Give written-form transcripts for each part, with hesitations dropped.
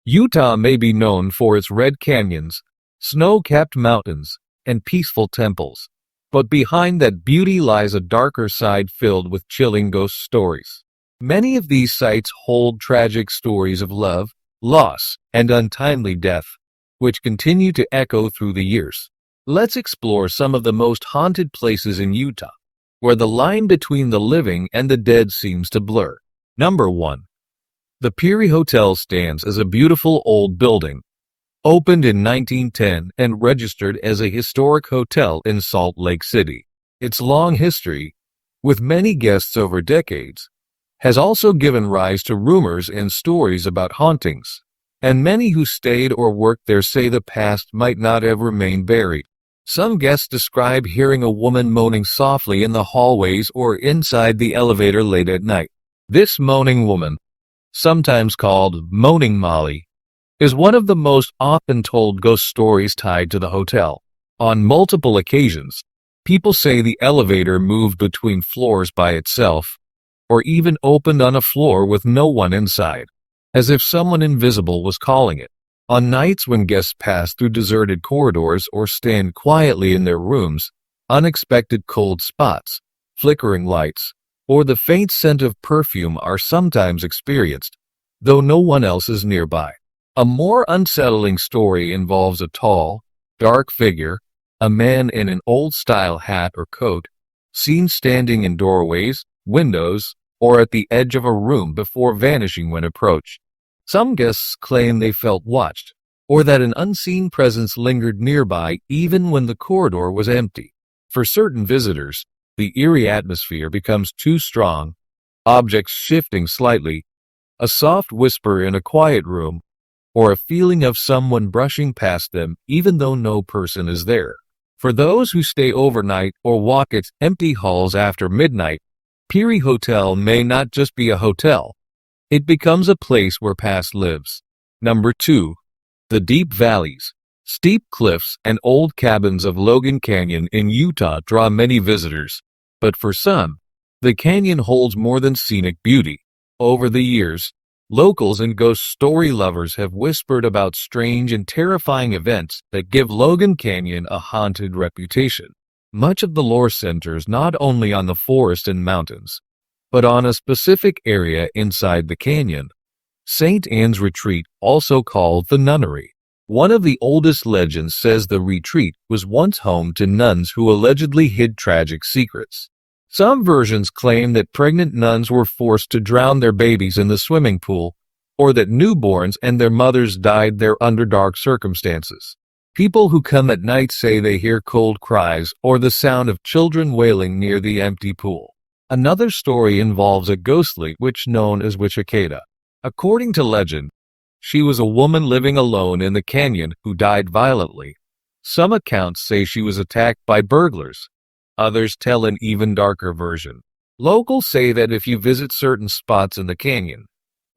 Utah may be known for its red canyons, snow-capped mountains, and peaceful temples. But behind that beauty lies a darker side filled with chilling ghost stories. Many of these sites hold tragic stories of love, loss, and untimely death, which continue to echo through the years. Let's explore some of the most haunted places in Utah, where the line between the living and the dead seems to blur. Number 1. The Peery Hotel stands as a beautiful old building, opened in 1910 and registered as a historic hotel in Salt Lake City. Its long history, with many guests over decades, has also given rise to rumors and stories about hauntings, and many who stayed or worked there say the past might not have remained buried. Some guests describe hearing a woman moaning softly in the hallways or inside the elevator late at night. This moaning woman, sometimes called Moaning Molly, is one of the most often told ghost stories tied to the hotel. On multiple occasions, people say the elevator moved between floors by itself, or even opened on a floor with no one inside, as if someone invisible was calling it. On nights when guests pass through deserted corridors or stand quietly in their rooms, unexpected cold spots, flickering lights, or the faint scent of perfume are sometimes experienced, though no one else is nearby. A more unsettling story involves a tall, dark figure, a man in an old-style hat or coat, seen standing in doorways, windows, or at the edge of a room before vanishing when approached. Some guests claim they felt watched, or that an unseen presence lingered nearby even when the corridor was empty. For certain visitors, the eerie atmosphere becomes too strong, objects shifting slightly, a soft whisper in a quiet room, or a feeling of someone brushing past them even though no person is there. For those who stay overnight or walk its empty halls after midnight, Peery Hotel may not just be a hotel. It becomes a place where past lives. Number 2. The deep valleys, steep cliffs, and old cabins of Logan Canyon in Utah draw many visitors. But for some, the canyon holds more than scenic beauty. Over the years, locals and ghost story lovers have whispered about strange and terrifying events that give Logan Canyon a haunted reputation. Much of the lore centers not only on the forest and mountains, but on a specific area inside the canyon, St. Anne's Retreat, also called the Nunnery. One of the oldest legends says the retreat was once home to nuns who allegedly hid tragic secrets. Some versions claim that pregnant nuns were forced to drown their babies in the swimming pool, or that newborns and their mothers died there under dark circumstances. People who come at night say they hear cold cries or the sound of children wailing near the empty pool. Another story involves a ghostly witch known as Witch Akeda. According to legend, she was a woman living alone in the canyon who died violently. Some accounts say she was attacked by burglars. Others tell an even darker version. Locals say that if you visit certain spots in the canyon,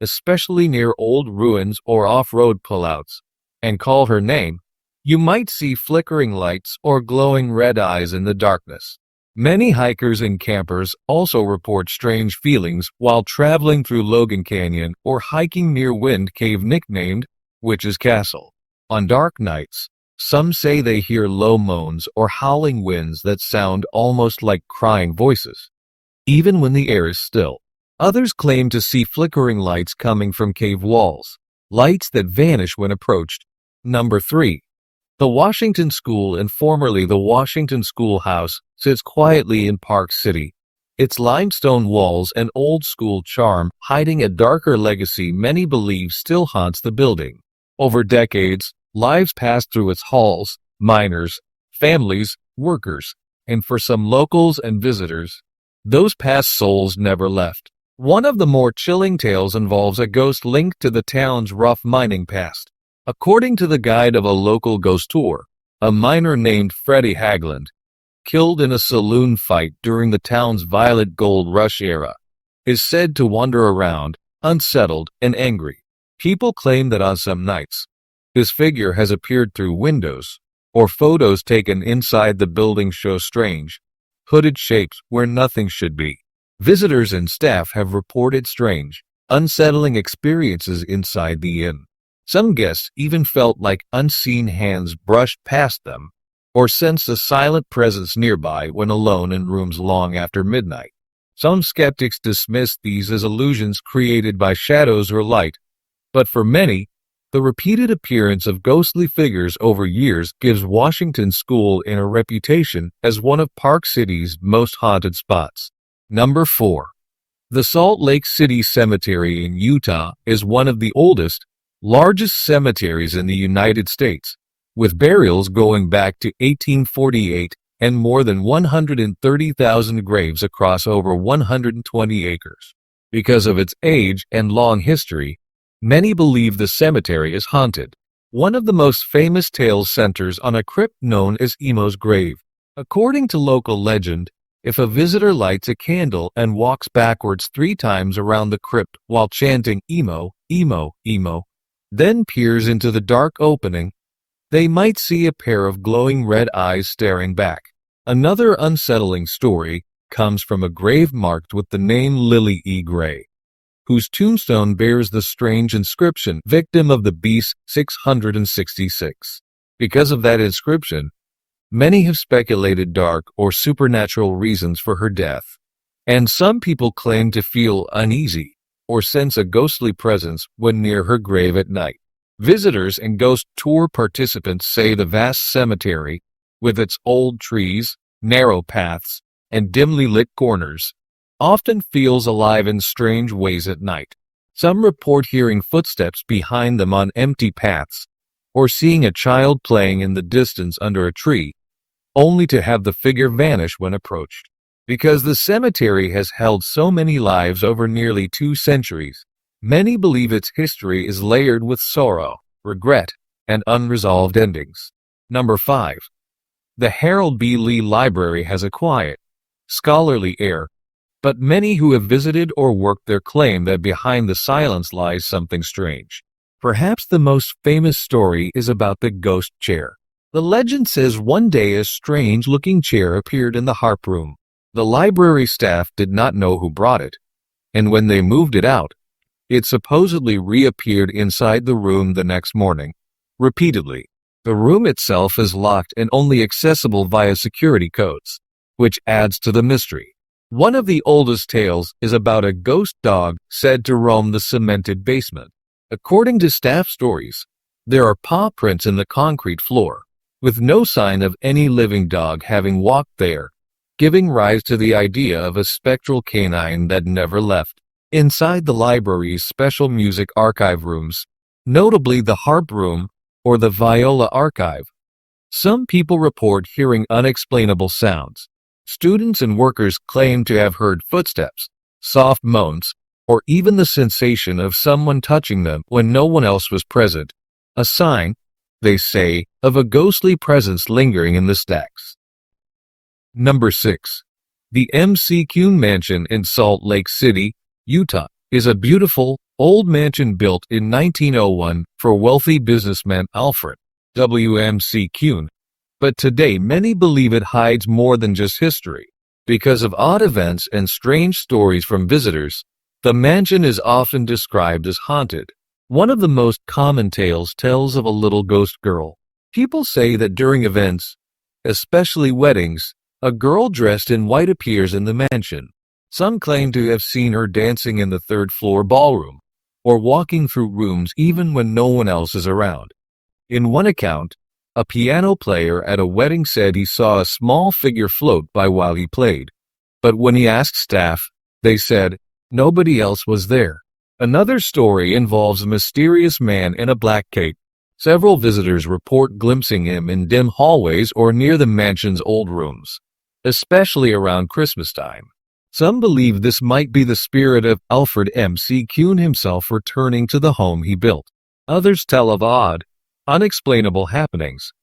especially near old ruins or off-road pullouts, and call her name, you might see flickering lights or glowing red eyes in the darkness. Many hikers and campers also report strange feelings while traveling through Logan Canyon or hiking near Wind Cave, nicknamed Witch's Castle. On dark nights, some say they hear low moans or howling winds that sound almost like crying voices, even when the air is still. Others claim to see flickering lights coming from cave walls, lights that vanish when approached. Number 3. The Washington School, and formerly the Washington Schoolhouse, sits quietly in Park City, its limestone walls and old-school charm hiding a darker legacy many believe still haunts the building. Over decades, lives passed through its halls, miners, families, workers, and for some locals and visitors, those past souls never left. One of the more chilling tales involves a ghost linked to the town's rough mining past. According to the guide of a local ghost tour, a miner named Freddie Hagland, killed in a saloon fight during the town's violent gold rush era, is said to wander around, unsettled and angry. People claim that on some nights, his figure has appeared through windows, or photos taken inside the building show strange, hooded shapes where nothing should be. Visitors and staff have reported strange, unsettling experiences inside the inn. Some guests even felt like unseen hands brushed past them, or sensed a silent presence nearby when alone in rooms long after midnight. Some skeptics dismiss these as illusions created by shadows or light, but for many, the repeated appearance of ghostly figures over years gives Washington School a reputation as one of Park City's most haunted spots. Number 4. The Salt Lake City Cemetery in Utah is one of the oldest, largest cemeteries in the United States, with burials going back to 1848 and more than 130,000 graves across over 120 acres. Because of its age and long history, many believe the cemetery is haunted. One of the most famous tales centers on a crypt known as Emo's grave. According to local legend, if a visitor lights a candle and walks backwards 3 times around the crypt while chanting Emo, Emo, Emo, then peers into the dark opening, they might see a pair of glowing red eyes staring back. Another unsettling story comes from a grave marked with the name Lily E. Gray, whose tombstone bears the strange inscription, "Victim of the Beast 666. Because of that inscription, many have speculated dark or supernatural reasons for her death, and some people claim to feel uneasy or sense a ghostly presence when near her grave at night. Visitors and ghost tour participants say the vast cemetery, with its old trees, narrow paths, and dimly lit corners, often feels alive in strange ways at night. Some report hearing footsteps behind them on empty paths, or seeing a child playing in the distance under a tree, only to have the figure vanish when approached. Because the cemetery has held so many lives over nearly 2 centuries, many believe its history is layered with sorrow, regret, and unresolved endings. Number 5. The Harold B. Lee Library has a quiet, scholarly air, but many who have visited or worked there claim that behind the silence lies something strange. Perhaps the most famous story is about the ghost chair. The legend says one day a strange-looking chair appeared in the harp room. The library staff did not know who brought it, and when they moved it out, it supposedly reappeared inside the room the next morning, repeatedly. The room itself is locked and only accessible via security codes, which adds to the mystery. One of the oldest tales is about a ghost dog said to roam the cemented basement. According to staff stories, there are paw prints in the concrete floor, with no sign of any living dog having walked there, giving rise to the idea of a spectral canine that never left. Inside the library's special music archive rooms, notably the harp room or the viola archive, some people report hearing unexplainable sounds. Students and workers claim to have heard footsteps, soft moans, or even the sensation of someone touching them when no one else was present, a sign, they say, of a ghostly presence lingering in the stacks. Number 6. The M.C. Kuhn Mansion in Salt Lake City, Utah, is a beautiful, old mansion built in 1901 for wealthy businessman Alfred W.M.C. Kuhn. But today many believe it hides more than just history. Because of odd events and strange stories from visitors, the mansion is often described as haunted. One of the most common tales tells of a little ghost girl. People say that during events, especially weddings, a girl dressed in white appears in the mansion. Some claim to have seen her dancing in the third-floor ballroom, or walking through rooms even when no one else is around. In one account, a piano player at a wedding said he saw a small figure float by while he played, but when he asked staff, they said nobody else was there. Another story involves a mysterious man in a black cape. Several visitors report glimpsing him in dim hallways or near the mansion's old rooms, especially around Christmas time. Some believe this might be the spirit of Alfred M.C. Kuhn himself returning to the home he built. Others tell of odd, unexplainable happenings.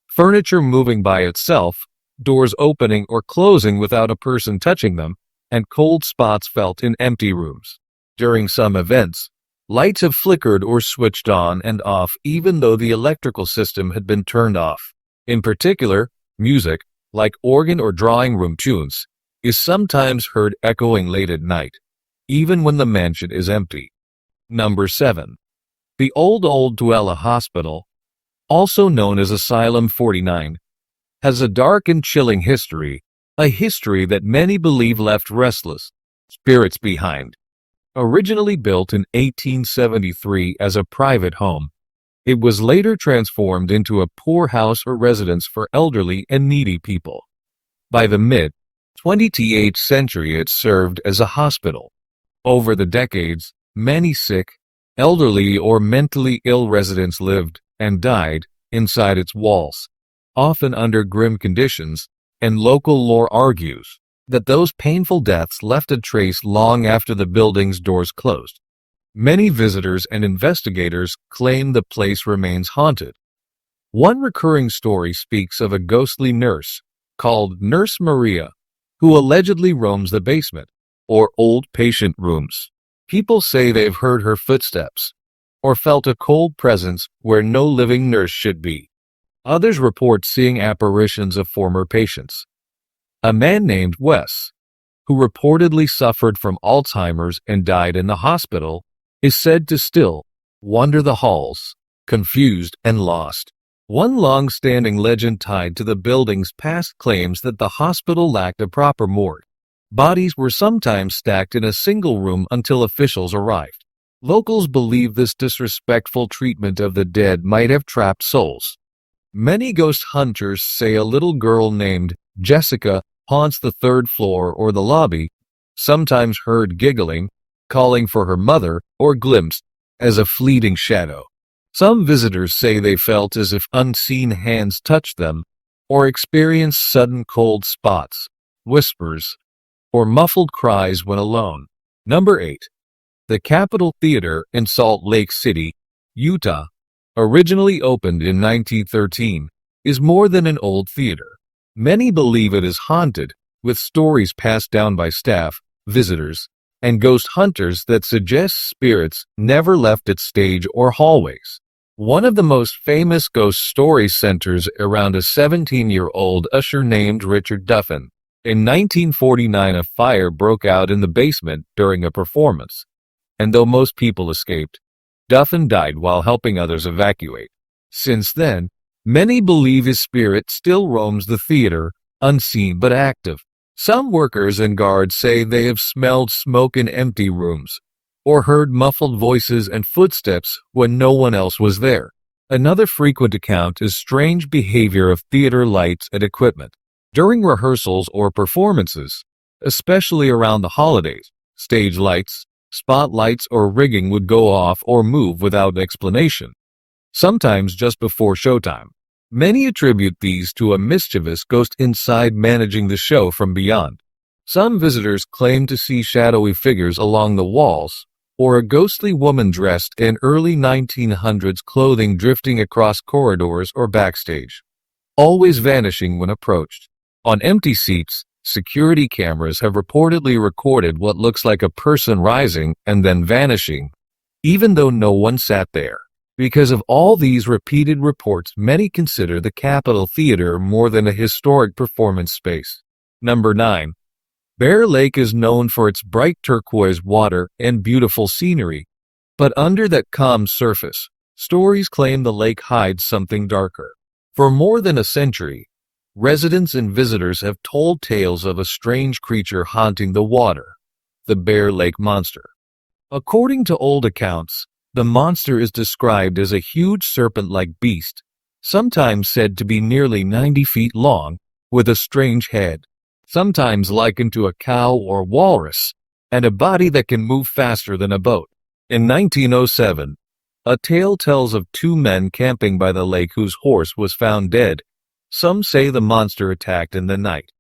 Furniture moving by itself, doors opening or closing without a person touching them, and cold spots felt in empty rooms. During some events, lights have flickered or switched on and off even though the electrical system had been turned off. In particular, music, like organ or drawing room tunes, is sometimes heard echoing late at night, even when the mansion is empty. Number 7. The Old Tooele Hospital, also known as Asylum 49, has a dark and chilling history, a history that many believe left restless spirits behind. Originally built in 1873 as a private home, it was later transformed into a poorhouse or residence for elderly and needy people. By the mid-20th century, it served as a hospital. Over the decades, many sick, elderly, or mentally ill residents lived and died inside its walls, often under grim conditions, and local lore argues that those painful deaths left a trace long after the building's doors closed. Many visitors and investigators claim the place remains haunted. One recurring story speaks of a ghostly nurse, called Nurse Maria, who allegedly roams the basement, or old patient rooms. People say they've heard her footsteps, or felt a cold presence where no living nurse should be. Others report seeing apparitions of former patients. A man named Wes, who reportedly suffered from Alzheimer's and died in the hospital, is said to still wander the halls, confused and lost. One long-standing legend tied to the building's past claims that the hospital lacked a proper morgue. Bodies were sometimes stacked in a single room until officials arrived. Locals believe this disrespectful treatment of the dead might have trapped souls. Many ghost hunters say a little girl named Jessica haunts the third floor or the lobby, sometimes heard giggling, calling for her mother, or glimpsed as a fleeting shadow. Some visitors say they felt as if unseen hands touched them, or experienced sudden cold spots, whispers, or muffled cries when alone. Number 8. The Capitol Theater in Salt Lake City, Utah, originally opened in 1913, is more than an old theater. Many believe it is haunted, with stories passed down by staff, visitors, and ghost hunters that suggest spirits never left its stage or hallways. One of the most famous ghost stories centers around a 17-year-old usher named Richard Duffin. In 1949, a fire broke out in the basement during a performance, and though most people escaped, Duffin died while helping others evacuate. Since then, many believe his spirit still roams the theater, unseen but active. Some workers and guards say they have smelled smoke in empty rooms, or heard muffled voices and footsteps when no one else was there. Another frequent account is strange behavior of theater lights and equipment. During rehearsals or performances, especially around the holidays, stage lights, spotlights, or rigging would go off or move without explanation, sometimes just before showtime. Many attribute these to a mischievous ghost inside managing the show from beyond. Some visitors claim to see shadowy figures along the walls, or a ghostly woman dressed in early 1900s clothing drifting across corridors or backstage, always vanishing when approached. On empty seats, security cameras have reportedly recorded what looks like a person rising and then vanishing, even though no one sat there. Because of all these repeated reports, many consider the Capitol Theater more than a historic performance space. Number 9. Bear Lake is known for its bright turquoise water and beautiful scenery, but under that calm surface, stories claim the lake hides something darker. For more than a century, residents and visitors have told tales of a strange creature haunting the water, the Bear Lake Monster. According to old accounts, the monster is described as a huge serpent-like beast, sometimes said to be nearly 90 feet long, with a strange head, sometimes likened to a cow or walrus, and a body that can move faster than a boat. In 1907, a tale tells of two men camping by the lake whose horse was found dead. Some say the monster attacked in the night.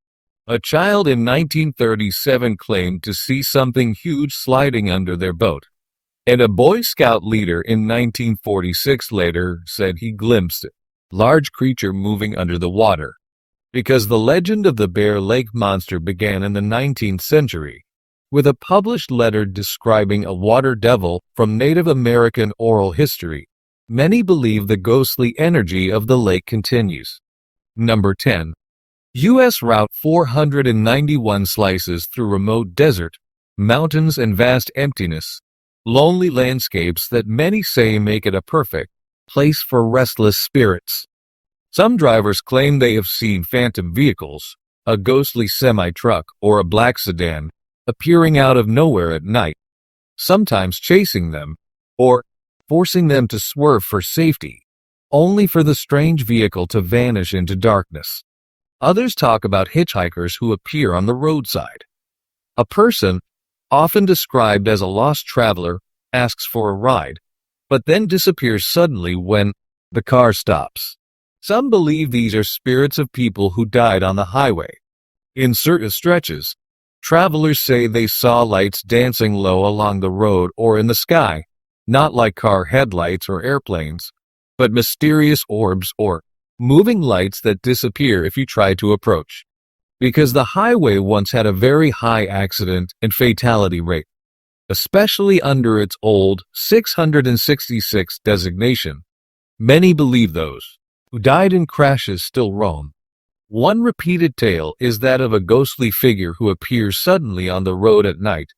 A child in 1937 claimed to see something huge sliding under their boat, and a Boy Scout leader in 1946 later said he glimpsed a large creature moving under the water. Because the legend of the Bear Lake Monster began in the 19th century, with a published letter describing a water devil from Native American oral history, many believe the ghostly energy of the lake continues. Number 10. U.S. Route 491 slices through remote desert, mountains, and vast emptiness, lonely landscapes that many say make it a perfect place for restless spirits. Some drivers claim they have seen phantom vehicles, a ghostly semi-truck or a black sedan, appearing out of nowhere at night, sometimes chasing them, or forcing them to swerve for safety, only for the strange vehicle to vanish into darkness. Others talk about hitchhikers who appear on the roadside. A person, often described as a lost traveler, asks for a ride, but then disappears suddenly when the car stops. Some believe these are spirits of people who died on the highway. In certain stretches, travelers say they saw lights dancing low along the road or in the sky, not like car headlights or airplanes, but mysterious orbs or moving lights that disappear if you try to approach. Because the highway once had a very high accident and fatality rate, especially under its old 666 designation, many believe those who died in crashes still roam. One repeated tale is that of a ghostly figure who appears suddenly on the road at night,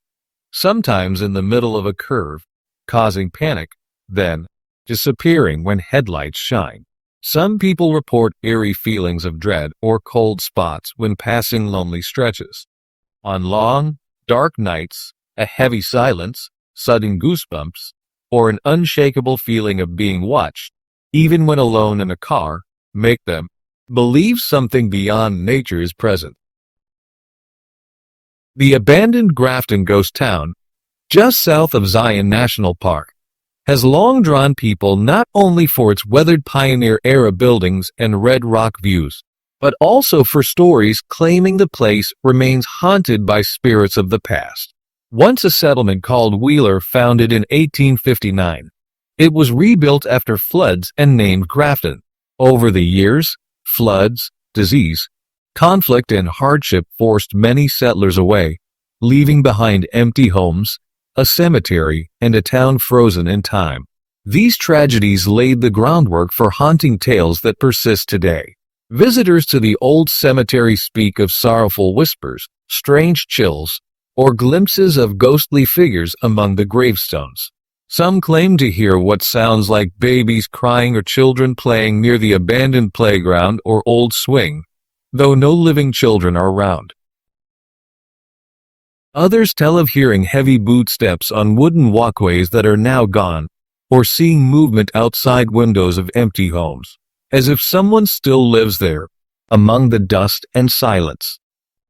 sometimes in the middle of a curve, causing panic, then disappearing when headlights shine. Some people report eerie feelings of dread or cold spots when passing lonely stretches. On long, dark nights, a heavy silence, sudden goosebumps, or an unshakable feeling of being watched, even when alone in a car, make them believe something beyond nature is present. The abandoned Grafton Ghost Town, just south of Zion National Park, has long drawn people not only for its weathered pioneer-era buildings and red rock views, but also for stories claiming the place remains haunted by spirits of the past. Once a settlement called Wheeler, founded in 1859, it was rebuilt after floods and named Grafton. Over the years, floods, disease, conflict, and hardship forced many settlers away, leaving behind empty homes, a cemetery, and a town frozen in time. These tragedies laid the groundwork for haunting tales that persist today. Visitors to the old cemetery speak of sorrowful whispers, strange chills, or glimpses of ghostly figures among the gravestones. Some claim to hear what sounds like babies crying or children playing near the abandoned playground or old swing, though no living children are around. Others tell of hearing heavy footsteps on wooden walkways that are now gone, or seeing movement outside windows of empty homes, as if someone still lives there, among the dust and silence.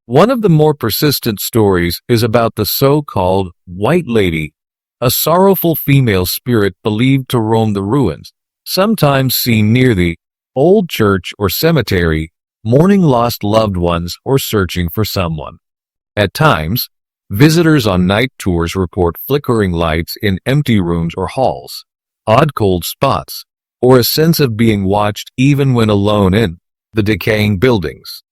One of the more persistent stories is about the so-called White Lady, a sorrowful female spirit believed to roam the ruins, sometimes seen near the old church or cemetery, mourning lost loved ones or searching for someone. At times, visitors on night tours report flickering lights in empty rooms or halls, odd cold spots, or a sense of being watched even when alone in the decaying buildings.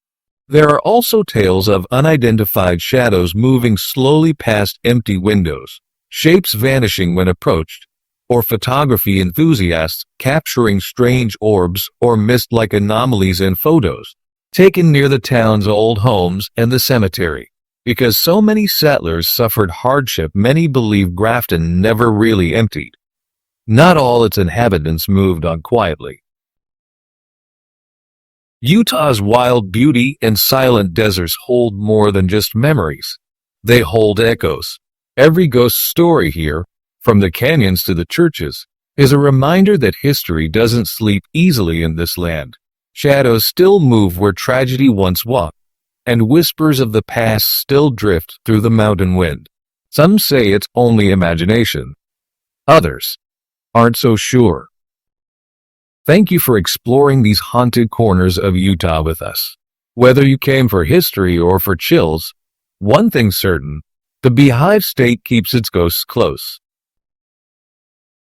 There are also tales of unidentified shadows moving slowly past empty windows, shapes vanishing when approached, or photography enthusiasts capturing strange orbs or mist-like anomalies in photos taken near the town's old homes and the cemetery. Because so many settlers suffered hardship, many believe Grafton never really emptied. Not all its inhabitants moved on quietly. Utah's wild beauty and silent deserts hold more than just memories. They hold echoes. Every ghost story here, from the canyons to the churches, is a reminder that history doesn't sleep easily in this land. Shadows still move where tragedy once walked, and whispers of the past still drift through the mountain wind. Some say it's only imagination. Others aren't so sure. Thank you for exploring these haunted corners of Utah with us. Whether you came for history or for chills, one thing's certain: the Beehive State keeps its ghosts close.